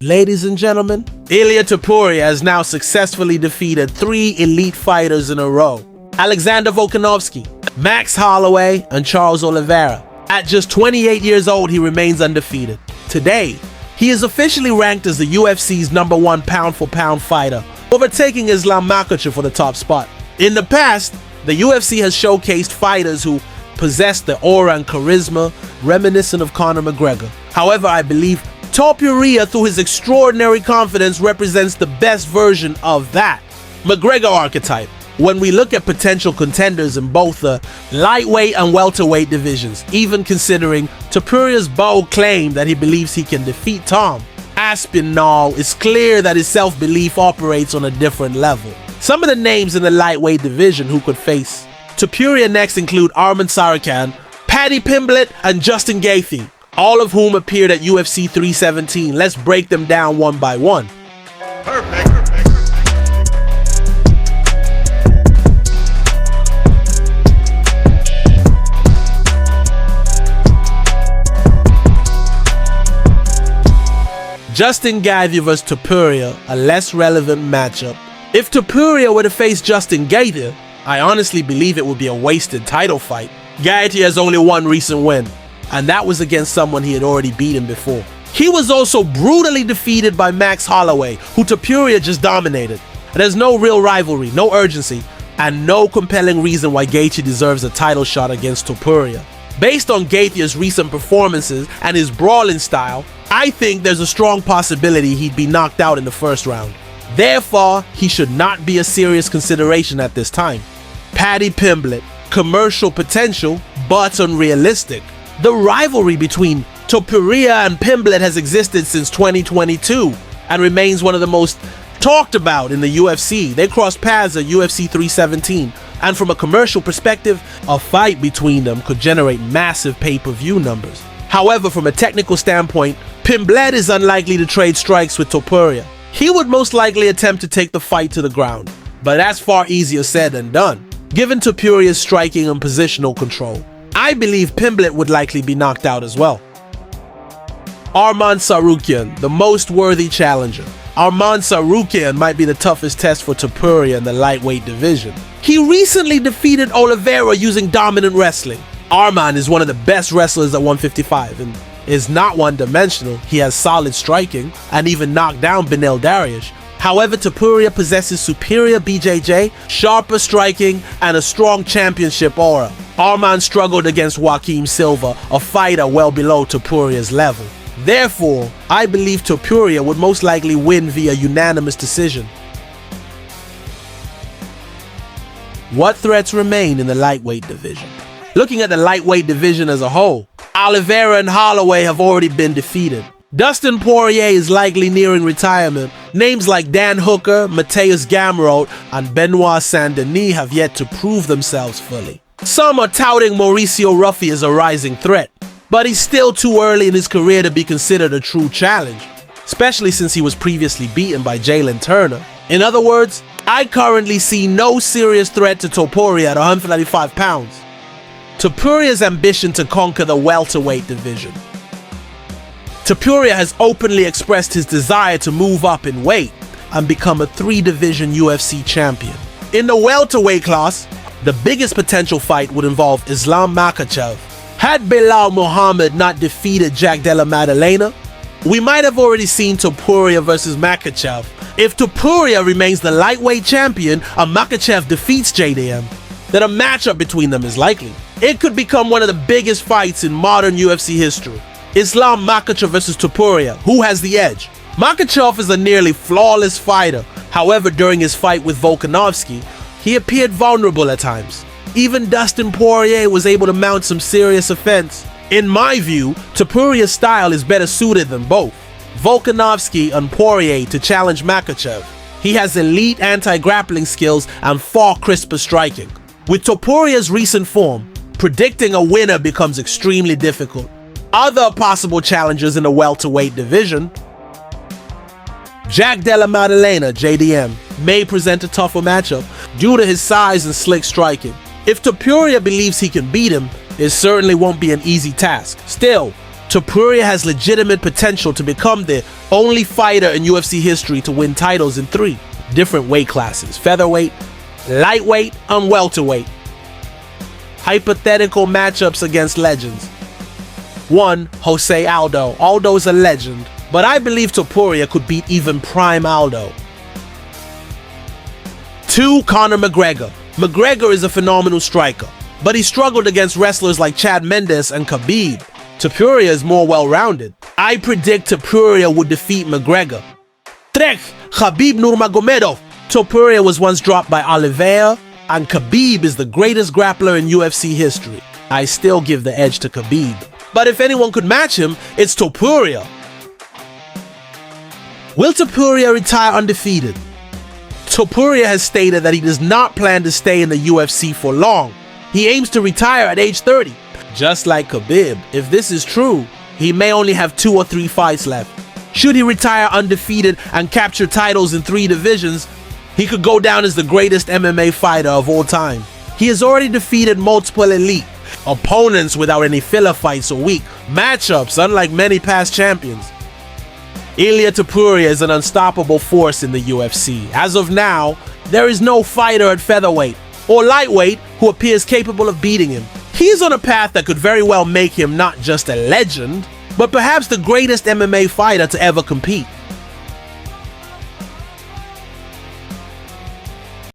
Ladies and gentlemen, Ilia Topuria has now successfully defeated 3 elite fighters in a row. Alexander Volkanovski, Max Holloway, and Charles Oliveira. At just 28 years old, he remains undefeated. Today, he is officially ranked as the UFC's #1 pound-for-pound fighter, overtaking Islam Makhachev for the top spot. In the past, the UFC has showcased fighters who possess the aura and charisma reminiscent of Conor McGregor. However, I believe Topuria, through his extraordinary confidence, represents the best version of that McGregor archetype when we look at potential contenders in both the lightweight and welterweight divisions, even considering Topuria's bold claim that he believes he can defeat Tom Aspinall. It's clear that his self-belief operates on a different level. Some of the names in the lightweight division who could face Topuria next include Arman Tsarukyan, Paddy Pimblett, and Justin Gaethje, all of whom appeared at UFC 317. Let's break them down one by one. Perfect. Justin Gaethje vs Topuria, a less relevant matchup. If Topuria were to face Justin Gaethje, I honestly believe it would be a wasted title fight. Gaethje has only one recent win, and that was against someone he had already beaten before. He was also brutally defeated by Max Holloway, who Topuria just dominated. There's no real rivalry, no urgency, and no compelling reason why Gaethje deserves a title shot against Topuria. Based on Gaethje's recent performances and his brawling style, I think there's a strong possibility he'd be knocked out in the first round. Therefore, he should not be a serious consideration at this time. Paddy Pimblett, commercial potential, but unrealistic. The rivalry between Topuria and Pimblett has existed since 2022 and remains one of the most talked about in the UFC. They crossed paths at UFC 317, and from a commercial perspective, a fight between them could generate massive pay-per-view numbers. However, from a technical standpoint, Pimblett is unlikely to trade strikes with Topuria. He would most likely attempt to take the fight to the ground, but that's far easier said than done. Given Topuria's striking and positional control, I believe Pimblett would likely be knocked out as well. Arman Tsarukyan, the most worthy challenger. Arman Tsarukyan might be the toughest test for Topuria in the lightweight division. He recently defeated Oliveira using dominant wrestling. Arman is one of the best wrestlers at 155 and is not one-dimensional. He has solid striking and even knocked down Beneil Dariush. However, Topuria possesses superior BJJ, sharper striking, and a strong championship aura. Arman struggled against Joaquim Silva, a fighter well below Topuria's level. Therefore, I believe Topuria would most likely win via unanimous decision. What threats remain in the lightweight division? Looking at the lightweight division as a whole, Oliveira and Holloway have already been defeated. Dustin Poirier is likely nearing retirement. Names like Dan Hooker, Mateusz Gamrot, and Benoit Saint-Denis have yet to prove themselves fully. Some are touting Mauricio Ruffi as a rising threat, but he's still too early in his career to be considered a true challenge, especially since he was previously beaten by Jalen Turner. In other words, I currently see no serious threat to Topuria at 195 pounds. Topuria's ambition to conquer the welterweight division. Topuria has openly expressed his desire to move up in weight and become a 3-division UFC champion. In the welterweight class, the biggest potential fight would involve Islam Makhachev. Had Belal Muhammad not defeated Jack Della Maddalena, we might have already seen Topuria versus Makhachev. If Topuria remains the lightweight champion and Makhachev defeats JDM, then a matchup between them is likely. It could become one of the biggest fights in modern UFC history. Islam Makhachev versus Topuria, who has the edge? Makhachev is a nearly flawless fighter. However, during his fight with Volkanovski, he appeared vulnerable at times. Even Dustin Poirier was able to mount some serious offense. In my view, Topuria's style is better suited than both Volkanovski and Poirier to challenge Makhachev. He has elite anti-grappling skills and far crisper striking. With Topuria's recent form, predicting a winner becomes extremely difficult. Other possible challengers in the welterweight division: Jack Della Maddalena, JDM, may present a tougher matchup due to his size and slick striking. If Topuria believes he can beat him, it certainly won't be an easy task. Still, Topuria has legitimate potential to become the only fighter in UFC history to win titles in 3 different weight classes: featherweight, lightweight, and welterweight. Hypothetical matchups against legends. 1. Jose Aldo. Aldo is a legend, but I believe Topuria could beat even prime Aldo. 2. Conor McGregor. McGregor is a phenomenal striker, but he struggled against wrestlers like Chad Mendes and Khabib. Topuria is more well-rounded. I predict Topuria would defeat McGregor. 3. Khabib Nurmagomedov. Topuria was once dropped by Oliveira, and Khabib is the greatest grappler in UFC history. I still give the edge to Khabib. But if anyone could match him, it's Topuria. Will Topuria retire undefeated? Topuria has stated that he does not plan to stay in the UFC for long. He aims to retire at age 30. Just like Khabib, if this is true, he may only have 2 or 3 fights left. Should he retire undefeated and capture titles in 3 divisions, he could go down as the greatest MMA fighter of all time. He has already defeated multiple elite opponents without any filler fights or weak matchups, unlike many past champions. Ilia Topuria is an unstoppable force in the UFC. As of now, there is no fighter at featherweight or lightweight who appears capable of beating him. He is on a path that could very well make him not just a legend, but perhaps the greatest MMA fighter to ever compete.